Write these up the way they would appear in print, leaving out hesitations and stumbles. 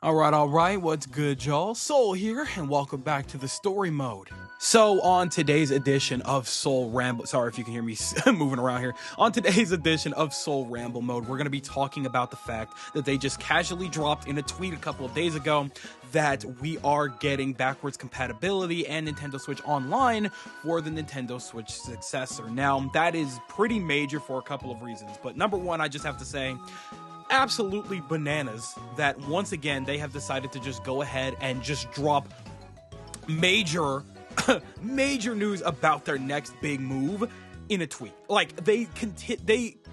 All right, what's good, y'all? Soul here, and welcome back to the story mode. So, on today's edition of Soul Ramble, sorry if you can hear me moving around here. On today's edition of Soul Ramble mode, we're going to be talking about the fact that they just casually dropped in a tweet a couple of days ago that we are getting backwards compatibility and Nintendo Switch Online for the Nintendo Switch Successor. Now, that is pretty major for a couple of reasons, but number one, I just have to say, absolutely bananas that once again they have decided to just go ahead and just drop major major news about their next big move in a tweet. Like they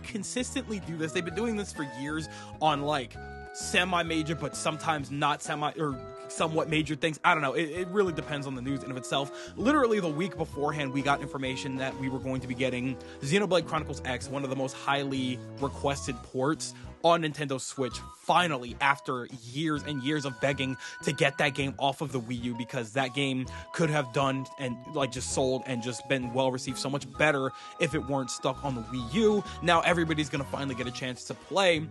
consistently do this. They've been doing this for years on like semi-major but sometimes not semi or somewhat major things. I don't know. It really depends on the news in of itself. Literally the week beforehand, we got information that we were going to be getting Xenoblade Chronicles X, one of the most highly requested ports on Nintendo Switch, finally, after years and years of begging to get that game off of the Wii U, because that game could have done and like just sold and just been well received so much better if it weren't stuck on the Wii U. Now everybody's gonna finally get a chance to play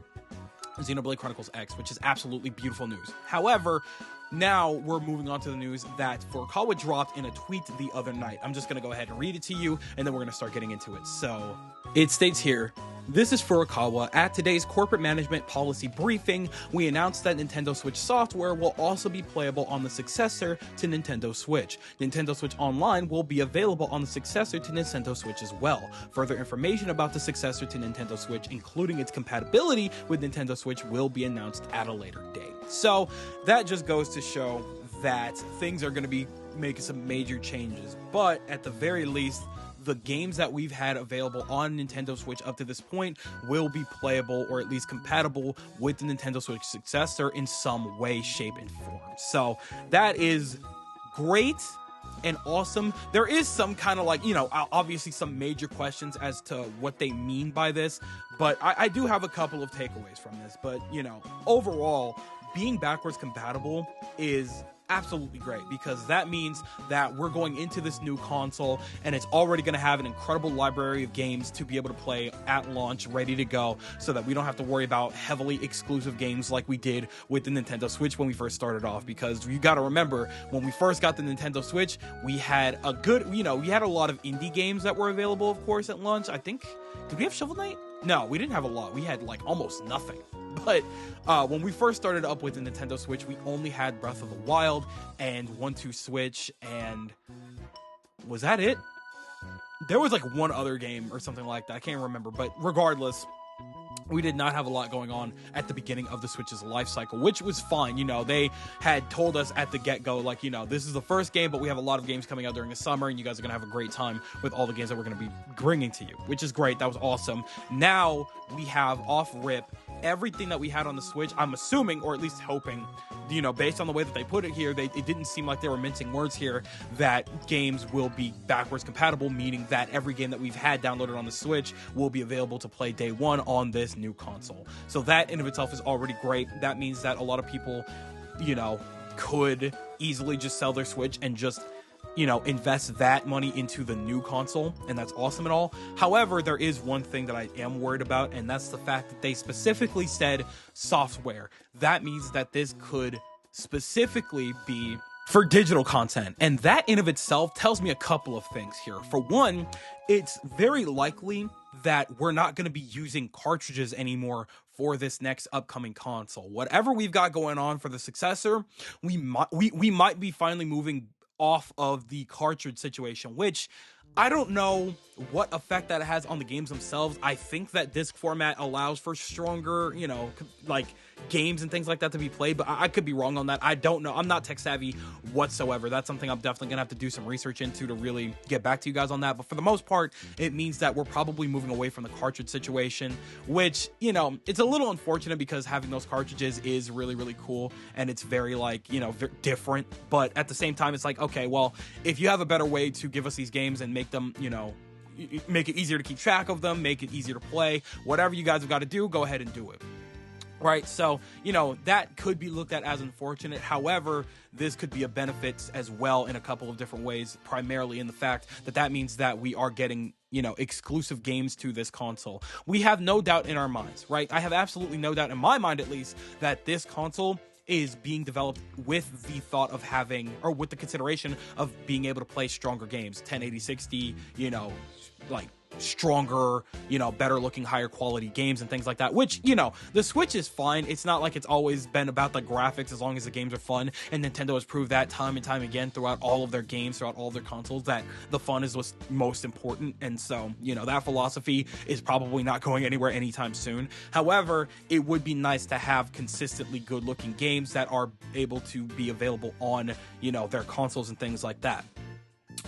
Xenoblade Chronicles X, which is absolutely beautiful news. However, now we're moving on to the news that Furukawa dropped in a tweet the other night. I'm just going to go ahead and read it to you, and then we're going to start getting into it. So, it states here, "This is Furukawa. At today's corporate management policy briefing, we announced that Nintendo Switch software will also be playable on the successor to Nintendo Switch. Nintendo Switch Online will be available on the successor to Nintendo Switch as well. Further information about the successor to Nintendo Switch, including its compatibility with Nintendo Switch, will be announced at a later date." So that just goes to show that things are going to be making some major changes, but at the very least, the games that we've had available on Nintendo Switch up to this point will be playable or at least compatible with the Nintendo Switch successor in some way, shape, and form. So that is great and awesome. There is some kind of like, obviously some major questions as to what they mean by this, but I do have a couple of takeaways from this. But, overall, being backwards compatible is absolutely great, because that means that we're going into this new console and it's already going to have an incredible library of games to be able to play at launch, ready to go, so that we don't have to worry about heavily exclusive games like we did with the Nintendo Switch when we first started off. Because you got to remember, when we first got the Nintendo Switch, we had a good, we had a lot of indie games that were available, of course, at launch. I think, did we have Shovel Knight? No, we didn't have a lot. We had like almost nothing. But when we first started up with the Nintendo Switch, we only had Breath of the Wild and 1-2 Switch, and was that it? There was like one other game or something like that. I can't remember, but regardless, we did not have a lot going on at the beginning of the Switch's life cycle, which was fine. They had told us at the get-go, like, this is the first game, but we have a lot of games coming out during the summer, and you guys are going to have a great time with all the games that we're going to be bringing to you, which is great. That was awesome. Now we have off-rip everything that we had on the Switch. I'm assuming, or at least hoping, based on the way that they put it here, it didn't seem like they were mincing words here, that games will be backwards compatible, meaning that every game that we've had downloaded on the Switch will be available to play day one on this new console. So that in of itself is already great. That means that a lot of people, could easily just sell their Switch and just invest that money into the new console, and that's awesome and all. However, there is one thing that I am worried about, and that's the fact that they specifically said software. That means that this could specifically be for digital content, and that in of itself tells me a couple of things here. For one, it's very likely that we're not going to be using cartridges anymore for this next upcoming console. Whatever we've got going on for the successor, we might be finally moving off of the cartridge situation, which I don't know what effect that has on the games themselves. I think that disc format allows for stronger, like games and things like that to be played, but I could be wrong on that. I don't know. I'm not tech savvy whatsoever. That's something I'm definitely gonna have to do some research into to really get back to you guys on that. But for the most part, it means that we're probably moving away from the cartridge situation, which, it's a little unfortunate, because having those cartridges is really, really cool, and it's very different. But at the same time, it's like, okay, well, if you have a better way to give us these games and make them, make it easier to keep track of them, make it easier to play, whatever you guys have got to do, go ahead and do it. Right, so, that could be looked at as unfortunate. However, this could be a benefit as well in a couple of different ways, primarily in the fact that means that we are getting, exclusive games to this console. We have no doubt in our minds, right? I have absolutely no doubt in my mind, at least, that this console is being developed with the thought of having, or with the consideration of being able to play stronger games, 1080, 60, like stronger, better looking, higher quality games and things like that, which, the Switch is fine. It's not like it's always been about the graphics, as long as the games are fun, and Nintendo has proved that time and time again throughout all of their games, throughout all of their consoles, that the fun is what's most important. And so, that philosophy is probably not going anywhere anytime soon. However, it would be nice to have consistently good looking games that are able to be available on, their consoles and things like that.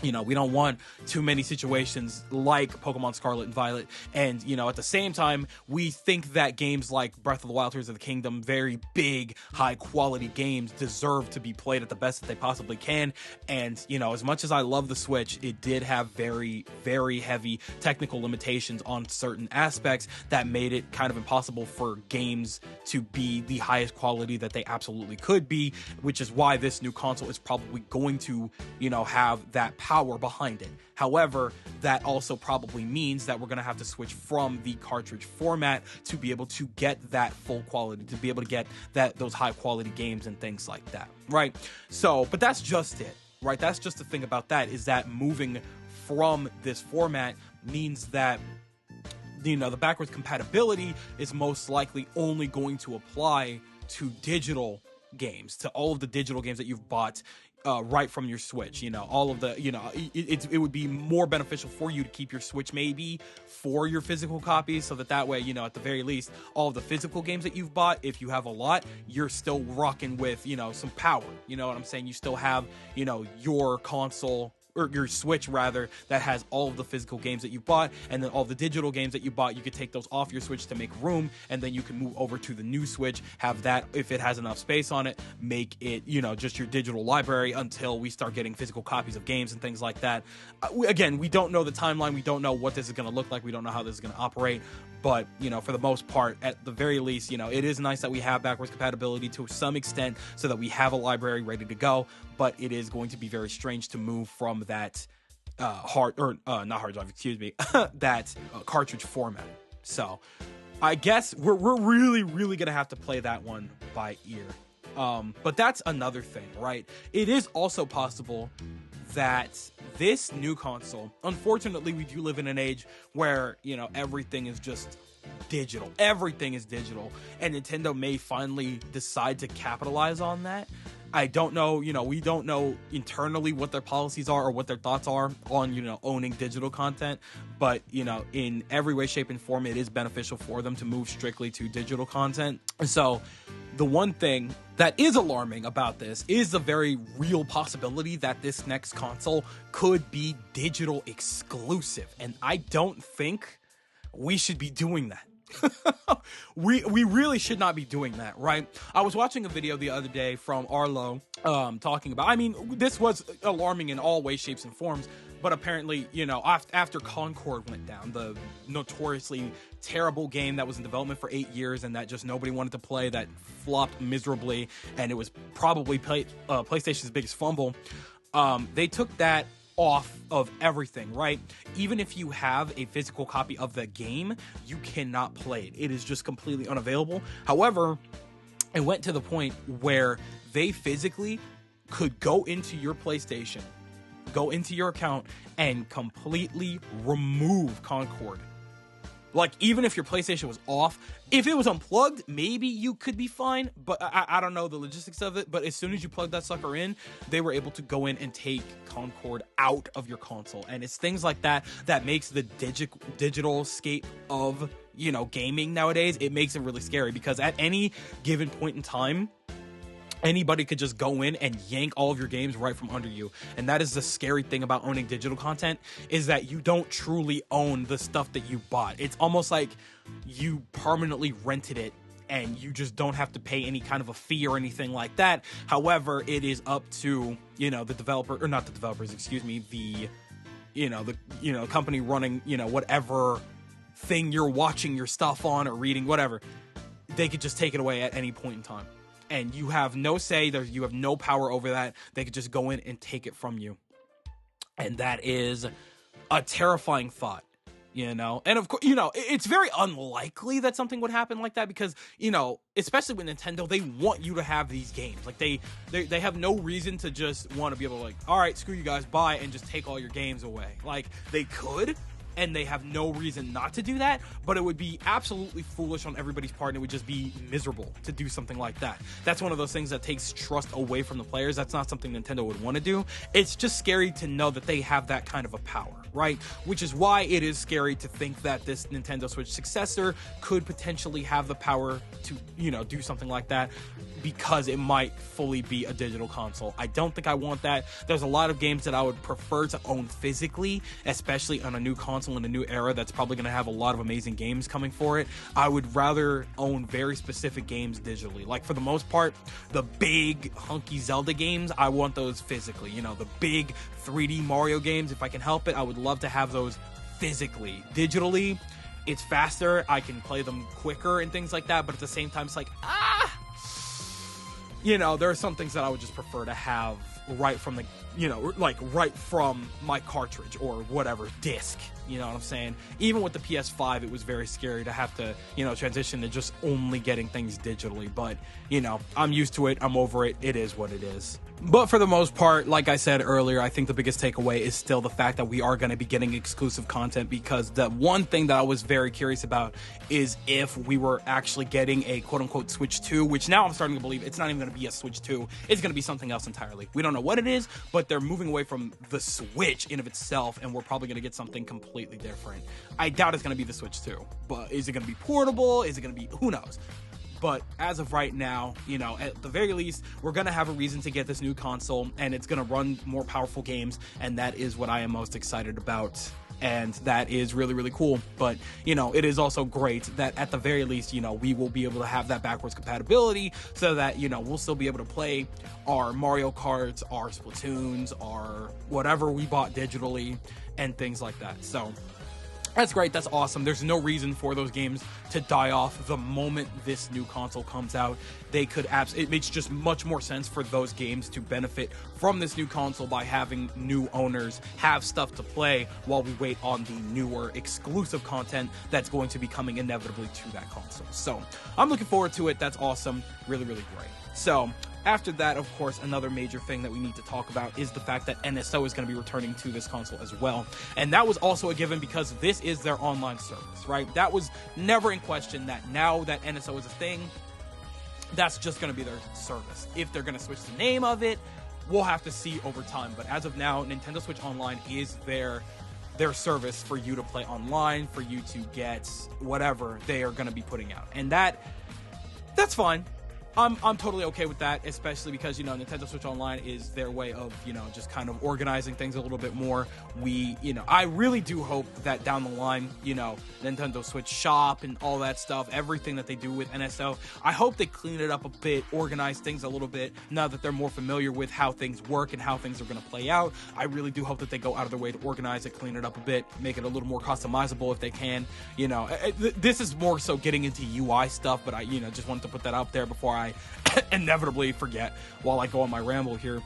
We don't want too many situations like Pokemon Scarlet and Violet. And, at the same time, we think that games like Breath of the Wild, Tears of the Kingdom, very big, high quality games, deserve to be played at the best that they possibly can. And, as much as I love the Switch, it did have very, very heavy technical limitations on certain aspects that made it kind of impossible for games to be the highest quality that they absolutely could be, which is why this new console is probably going to, have that power behind it. However, that also probably means that we're going to have to switch from the cartridge format to be able to get that full quality, to be able to get those high quality games and things like that, right? So, but that's just it, right? That's just the thing about that, is that moving from this format means that the backwards compatibility is most likely only going to apply to digital games, to all of the digital games that you've bought right from your Switch. All of the, it would be more beneficial for you to keep your Switch maybe for your physical copies, so that way, at the very least, all of the physical games that you've bought, if you have a lot, you're still rocking with, some power. You know what I'm saying? You still have, your console, or your Switch rather, that has all of the physical games that you bought, and then all the digital games that you bought, you could take those off your Switch to make room, and then you can move over to the new Switch, have that, if it has enough space on it, make it, just your digital library until we start getting physical copies of games and things like that. Again, we don't know the timeline, we don't know what this is going to look like, we don't know how this is going to operate, but, for the most part, at the very least, it is nice that we have backwards compatibility to some extent, so that we have a library ready to go, but it is going to be very strange to move from that that cartridge format. So I guess we're really, really gonna have to play that one by ear. But that's another thing, right? It is also possible that this new console, unfortunately, we do live in an age where, everything is just digital. Everything is digital, and Nintendo may finally decide to capitalize on that. I don't know, we don't know internally what their policies are or what their thoughts are on, owning digital content, but, in every way, shape, and form, it is beneficial for them to move strictly to digital content. So the one thing that is alarming about this is the very real possibility that this next console could be digital exclusive, and I don't think we should be doing that. we really should not be doing that, right? I was watching a video the other day from Arlo talking about, this was alarming in all ways, shapes, and forms, but apparently, after Concord went down, the notoriously terrible game that was in development for 8 years and that just nobody wanted to play, that flopped miserably, and it was probably PlayStation's biggest fumble, they took that off of everything, right? Even if you have a physical copy of the game, you cannot play it. It is just completely unavailable. However, it went to the point where they physically could go into your PlayStation, go into your account, and completely remove Concord. Like, even if your PlayStation was off, if it was unplugged, maybe you could be fine, but I don't know the logistics of it, but as soon as you plug that sucker in, they were able to go in and take Concord out of your console, and it's things like that that makes the digital scape of, gaming nowadays, it makes it really scary, because at any given point in time, anybody could just go in and yank all of your games right from under you. And that is the scary thing about owning digital content, is that you don't truly own the stuff that you bought. It's almost like you permanently rented it and you just don't have to pay any kind of a fee or anything like that. However, it is up to, the developer, or not the developers, excuse me, the company running, whatever thing you're watching your stuff on or reading, whatever. They could just take it away at any point in time. And you have no say, you have no power over that. They could just go in and take it from you. And that is a terrifying thought. And of course, it's very unlikely that something would happen like that because, especially with Nintendo, they want you to have these games. Like they have no reason to just want to be able to like, all right, screw you guys, bye, and just take all your games away. Like they could, and they have no reason not to do that, but it would be absolutely foolish on everybody's part, and it would just be miserable to do something like that. That's one of those things that takes trust away from the players. That's not something Nintendo would want to do. It's just scary to know that they have that kind of a power, right? Which is why it is scary to think that this Nintendo Switch successor could potentially have the power to, do something like that, because it might fully be a digital console. I don't think I want that. There's a lot of games that I would prefer to own physically, especially on a new console in a new era that's probably going to have a lot of amazing games coming for it. I would rather own very specific games digitally. Like for the most part, the big hunky Zelda games, I want those physically. The big 3D Mario games, if I can help it, I would love to have those physically. Digitally, it's faster, I can play them quicker and things like that, but at the same time, it's like, there are some things that I would just prefer to have right from right from my cartridge or whatever disc. You know what I'm saying? Even with the PS5, it was very scary to have to, transition to just only getting things digitally. But, I'm used to it. I'm over it. It is what it is. But for the most part, like I said earlier, I think the biggest takeaway is still the fact that we are going to be getting exclusive content, because the one thing that I was very curious about is if we were actually getting a quote-unquote Switch 2, which now I'm starting to believe it's not even going to be a Switch 2. It's going to be something else entirely. We don't know what it is, but they're moving away from the Switch in of itself, and we're probably going to get something completely different. I doubt it's going to be the Switch 2, but is it going to be portable? Is it going to be, who knows? But as of right now, at the very least, we're going to have a reason to get this new console, and it's going to run more powerful games, and that is what I am most excited about. And that is really, really cool. But, it is also great that at the very least, we will be able to have that backwards compatibility so that, we'll still be able to play our Mario Karts, our Splatoons, our whatever we bought digitally, and things like that. So that's great. That's awesome. There's no reason for those games to die off the moment this new console comes out. They could it makes just much more sense for those games to benefit from this new console by having new owners have stuff to play while we wait on the newer exclusive content that's going to be coming inevitably to that console. So I'm looking forward to it. That's awesome. Really, really great. So after that, of course, another major thing that we need to talk about is the fact that NSO is going to be returning to this console as well. And that was also a given because this is their online service, right? That was never in question, that now that NSO is a thing, that's just going to be their service. If they're going to switch the name of it, we'll have to see over time. But as of now, Nintendo Switch Online is their service for you to play online, for you to get whatever they are going to be putting out. And that's fine. I'm totally okay with that, especially because, Nintendo Switch Online is their way of, just kind of organizing things a little bit more. I really do hope that down the line, Nintendo Switch Shop and all that stuff, everything that they do with NSO, I hope they clean it up a bit, organize things a little bit, now that they're more familiar with how things work and how things are going to play out. I really do hope that they go out of their way to organize it, clean it up a bit, make it a little more customizable if they can. This is more so getting into UI stuff, but I, just wanted to put that out there before I inevitably forget while I go on my ramble here.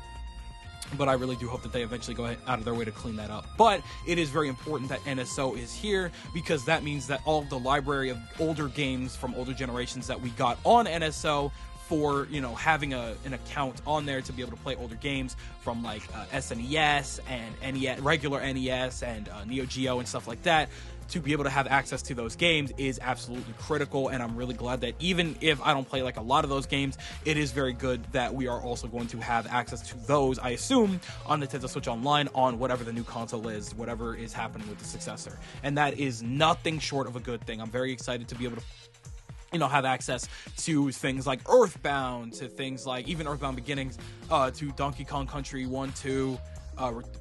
But I really do hope that they eventually go out of their way to clean that up. But it is very important that NSO is here, because that means that all of the library of older games from older generations that we got on NSO for, having an account on there to be able to play older games from like SNES and NES, regular NES and Neo Geo and stuff like that, to be able to have access to those games is absolutely critical. And I'm really glad that even if I don't play like a lot of those games, it is very good that we are also going to have access to those, I assume, on Nintendo Switch Online on whatever the new console is, whatever is happening with the successor. And that is nothing short of a good thing. I'm very excited to be able to have access to things like Earthbound, to things like even Earthbound Beginnings, to Donkey Kong Country 1, 2,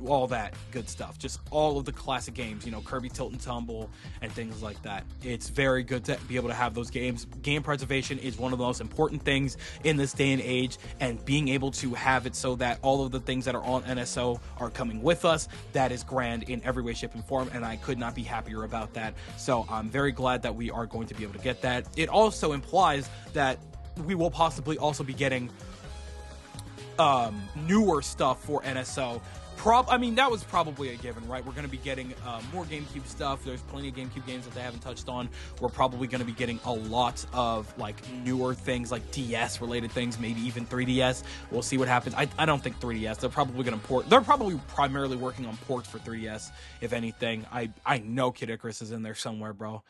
all that good stuff. Just all of the classic games, Kirby Tilt and Tumble and things like that. It's very good to be able to have those games. Game preservation is one of the most important things in this day and age, and being able to have it so that all of the things that are on NSO are coming with us, that is grand in every way, shape, and form, and I could not be happier about that. So I'm very glad that we are going to be able to get that. It also implies that we will possibly also be getting newer stuff for NSO I mean, that was probably a given, right? We're going to be getting more GameCube stuff. There's plenty of GameCube games that they haven't touched on. We're probably going to be getting a lot of like newer things, like DS related things, maybe even 3DS. We'll see what happens. I don't think 3DS. They're probably going to port. They're probably primarily working on ports for 3DS, if anything. I know Kid Icarus is in there somewhere, bro.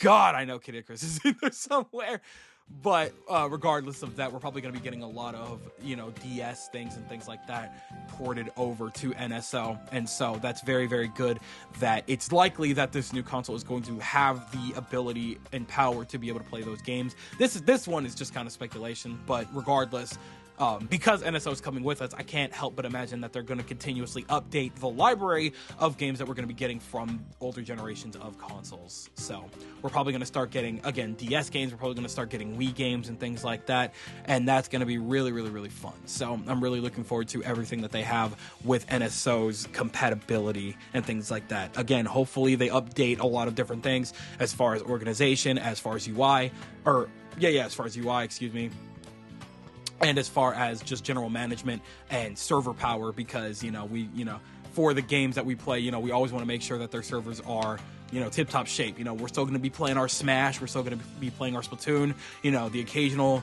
God, I know Kid Icarus is in there somewhere. But regardless of that, we're probably going to be getting a lot of, DS things and things like that ported over to NSO. And so that's very, very good that it's likely that this new console is going to have the ability and power to be able to play those games. This one is just kind of speculation, but regardless, because NSO is coming with us, I can't help but imagine that they're going to continuously update the library of games that we're going to be getting from older generations of consoles. So we're probably going to start getting, again, DS games. We're probably going to start getting Wii games and things like that. And that's going to be really, really, really fun. So I'm really looking forward to everything that they have with NSO's compatibility and things like that. Again, hopefully they update a lot of different things as far as organization, as far as UI, as far as UI, excuse me. And as far as just general management and server power, because, for the games that we play, we always want to make sure that their servers are, tip-top shape. We're still going to be playing our Smash. We're still going to be playing our Splatoon. The occasional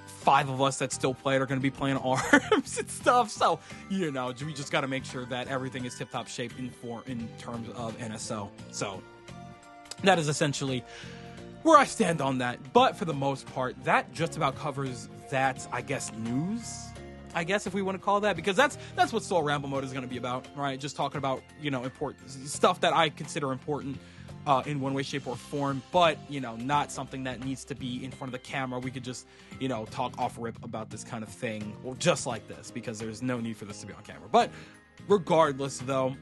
5 of us that still play it are going to be playing ARMS and stuff. So, we just got to make sure that everything is tip-top shape in terms of NSO. So, that is essentially where I stand on that. But for the most part, that just about covers that, I guess, news, if we want to call that, because that's what Soul Ramble Mode is going to be about, right? Just talking about, important stuff that I consider important in one way, shape, or form, but, not something that needs to be in front of the camera. We could just, talk off rip about this kind of thing, or just like this, because there's no need for this to be on camera. But regardless, though,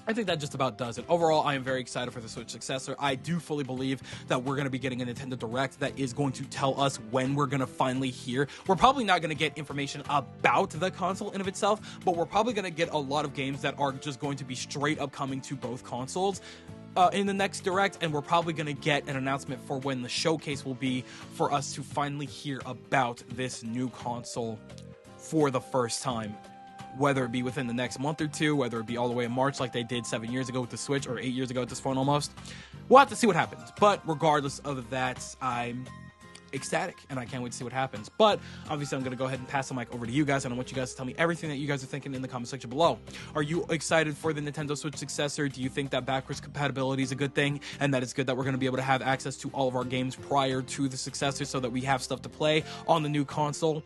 I think that just about does it. Overall, I am very excited for the Switch Successor. I do fully believe that we're going to be getting a Nintendo Direct that is going to tell us when we're going to finally hear. We're probably not going to get information about the console in of itself, but we're probably going to get a lot of games that are just going to be straight up coming to both consoles in the next Direct, and we're probably going to get an announcement for when the showcase will be for us to finally hear about this new console for the first time. Whether it be within the next month or two, whether it be all the way in March like they did 7 years ago with the Switch, or 8 years ago with this phone almost. We'll have to see what happens. But regardless of that, I'm ecstatic, and I can't wait to see what happens. But obviously, I'm going to go ahead and pass the mic over to you guys, and I want you guys to tell me everything that you guys are thinking in the comment section below. Are you excited for the Nintendo Switch Successor? Do you think that backwards compatibility is a good thing, and that it's good that we're going to be able to have access to all of our games prior to the Successor so that we have stuff to play on the new console?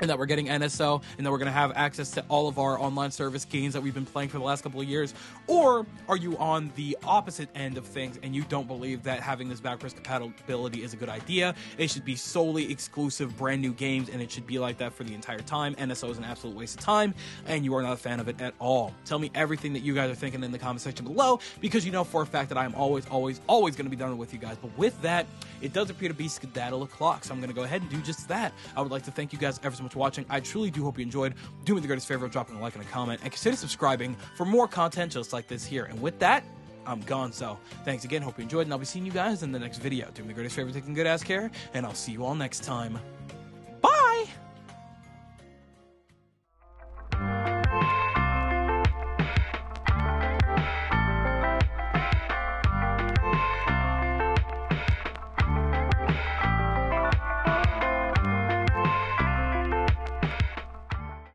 And that we're getting NSO, and that we're going to have access to all of our online service games that we've been playing for the last couple of years? Or are you on the opposite end of things, and you don't believe that having this backwards compatibility is a good idea? It should be solely exclusive, brand new games, and it should be like that for the entire time. NSO is an absolute waste of time, and you are not a fan of it at all. Tell me everything that you guys are thinking in the comment section below, because you know for a fact that I'm always going to be done with you guys. But with that, it does appear to be skedaddle o'clock, so I'm going to go ahead and do just that. I would like to thank you guys ever so much for watching. I truly do hope you enjoyed. Do me the greatest favor of dropping a like and a comment, and consider subscribing for more content just like this here. And with that, I'm gone. So thanks again. Hope you enjoyed, and I'll be seeing you guys in the next video. Do me the greatest favor, taking good ass care, and I'll see you all next time.